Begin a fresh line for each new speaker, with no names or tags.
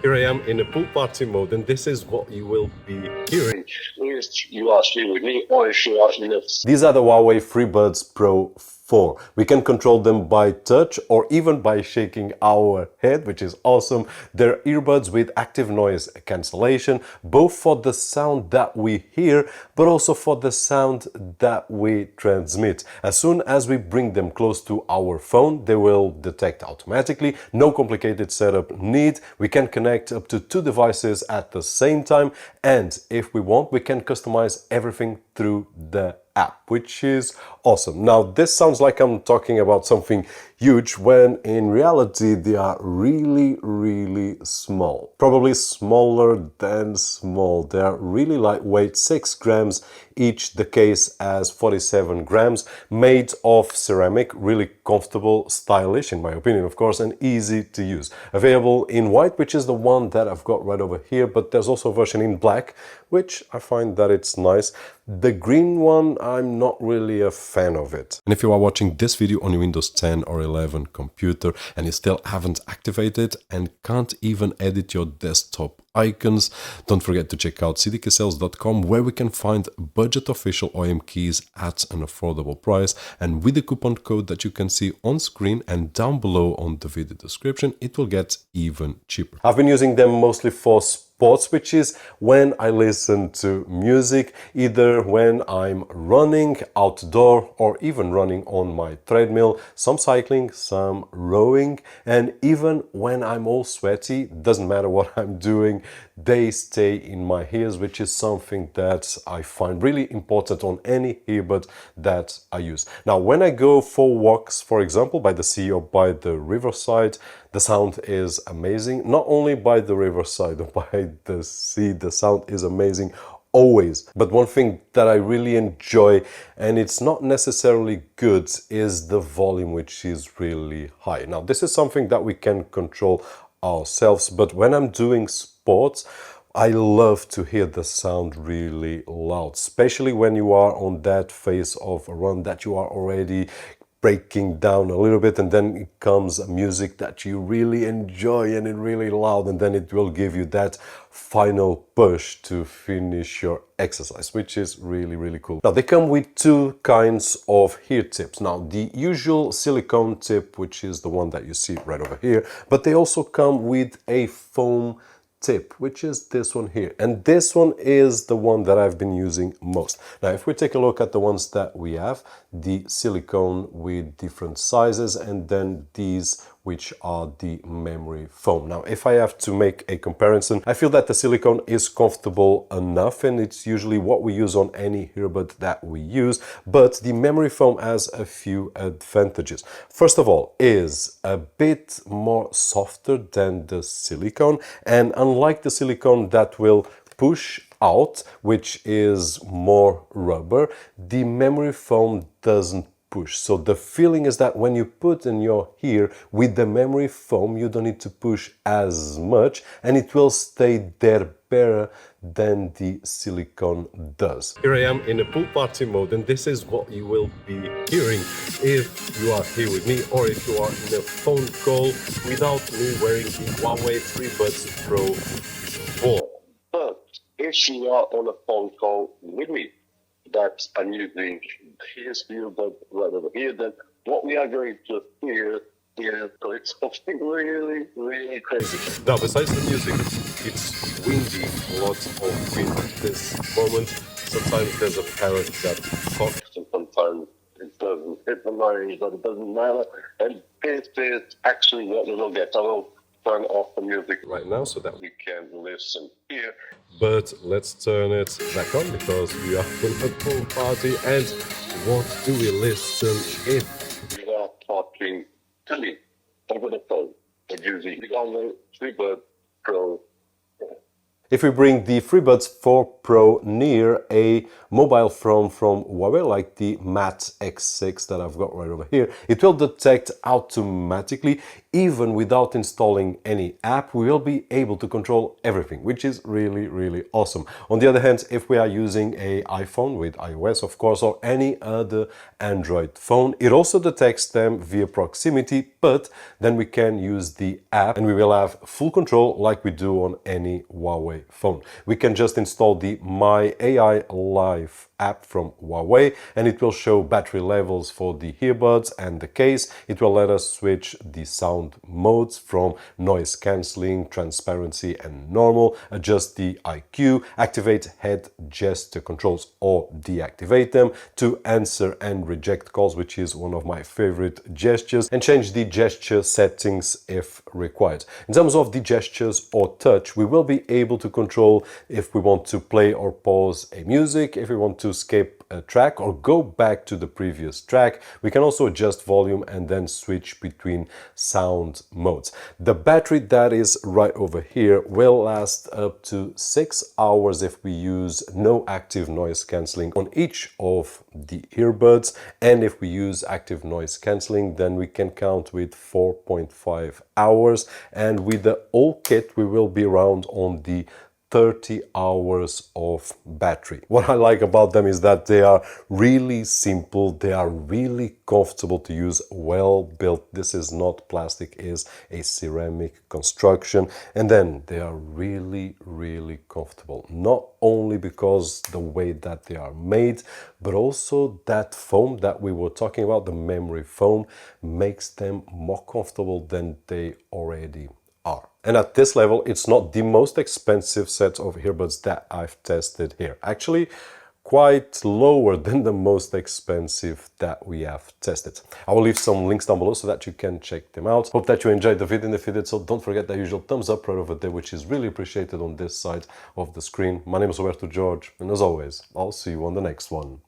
Here I am in a pool party mode, and this is what you will be hearing.
If you are here with me, or if you are in a...
These are the Huawei FreeBuds Pro 4. We can control them by touch or even by shaking our head, which is awesome. They're earbuds with active noise cancellation, both for the sound that we hear, but also for the sound that we transmit. As soon as we bring them close to our phone, they will detect automatically. No complicated setup need. We can connect up to 2 devices at the same time, and if we want, we can customize everything through the app, which is awesome. Now, this sounds like I'm talking about something huge when in reality they are really small. Probably smaller than small. They are really lightweight, 6 grams each. The case has 47 grams, made of ceramic, really comfortable, stylish in my opinion, of course, and easy to use. Available in white, which is the one that I've got right over here, but there's also a version in black, which I find that it's nice. The green one, I'm not really a fan of it. And if you are watching this video on your Windows 10 or 11 computer and you still haven't activated and can't even edit your desktop icons, don't forget to check out cdksales.com, where we can find budget official OEM keys at an affordable price, and with the coupon code that you can see on screen and down below on the video description, it will get even cheaper. I've been using them mostly for sports, which is when I listen to music, either when I'm running outdoor or even running on my treadmill, some cycling, some rowing, and even when I'm all sweaty, doesn't matter what I'm doing, they stay in my ears, which is something that I find really important on any earbud that I use. Now, when I go for walks, for example, by the sea or by the riverside, the sound is amazing. Not only by the riverside or by the sea, the sound is amazing always. But one thing that I really enjoy, and it's not necessarily good, is the volume, which is really high. Now, this is something that we can control ourselves, but when I'm doing sports, I love to hear the sound really loud, especially when you are on that phase of a run that you are already breaking down a little bit, and then it comes music that you really enjoy and it's really loud, and then it will give you that final push to finish your exercise, which is really cool. Now, they come with 2 kinds of ear tips. Now, the usual silicone tip, which is the one that you see right over here, but they also come with a foam tip, which is this one here, and this one is the one that I've been using most. Now, if we take a look at the ones that we have, the silicone with different sizes, and then these which are the memory foam. Now, if I have to make a comparison, I feel that the silicone is comfortable enough, and it's usually what we use on any earbud that we use, but the memory foam has a few advantages. First of all, is a bit more softer than the silicone, and unlike the silicone that will push out, which is more rubber, the memory foam doesn't push. So the feeling is that when you put in your ear with the memory foam, you don't need to push as much, and it will stay there better than the silicone does. Here I am in a pool party mode, and this is what you will be hearing if you are here with me, or if you are in a phone call without me wearing the Huawei FreeBuds Pro 4.
But if you are on a phone call with me, that's I'm using his earbud right over here, then what we are going to hear is something really crazy.
Now, besides the music, it's windy, lots of wind at this moment. Sometimes there's a parrot that talks,
And sometimes it doesn't hit the noise, but it doesn't matter. And this is actually what we will get. I will turn off the music
right now so that
we can listen here.
But let's turn it back on, because we are in a pool party, and what do we listen if
We are talking to me over the phone and using the Huawei FreeBuds Pro.
If we bring the FreeBuds 4 Pro near a mobile phone from Huawei, like the Mate X6 that I've got right over here, it will detect automatically even without installing any app, we will be able to control everything, which is really, really awesome. On the other hand, if we are using an iPhone with iOS, of course, or any other Android phone, it also detects them via proximity, but then we can use the app and we will have full control like we do on any Huawei phone. We can just install the My AI Live app from Huawei and it will show battery levels for the earbuds and the case. It will let us switch the sound modes from noise cancelling, transparency and normal, adjust the IQ, activate head gesture controls or deactivate them, to answer and reject calls, which is one of my favorite gestures, and change the gesture settings if required. In terms of the gestures or touch, we will be able to control if we want to play or pause a music, if we want to skip a track or go back to the previous track. We can also adjust volume and then switch between sound modes. The battery that is right over here will last up to 6 hours if we use no active noise cancelling on each of the earbuds, and if we use active noise cancelling then we can count with 4.5 hours, and with the whole kit we will be around on the 30 hours of battery. What I like about them is that they are really simple, they are really comfortable to use, well built. This is not plastic, it is a ceramic construction, and then they are really, really comfortable. Not only because the way that they are made, but also that foam that we were talking about, the memory foam, makes them more comfortable than they already are. And at this level, it's not the most expensive set of earbuds that I've tested here. Actually, quite lower than the most expensive that we have tested. I will leave some links down below so that you can check them out. Hope that you enjoyed the video, and if you did so, don't forget the usual thumbs up right over there, which is really appreciated on this side of the screen. My name is Roberto, and as always, I'll see you on the next one.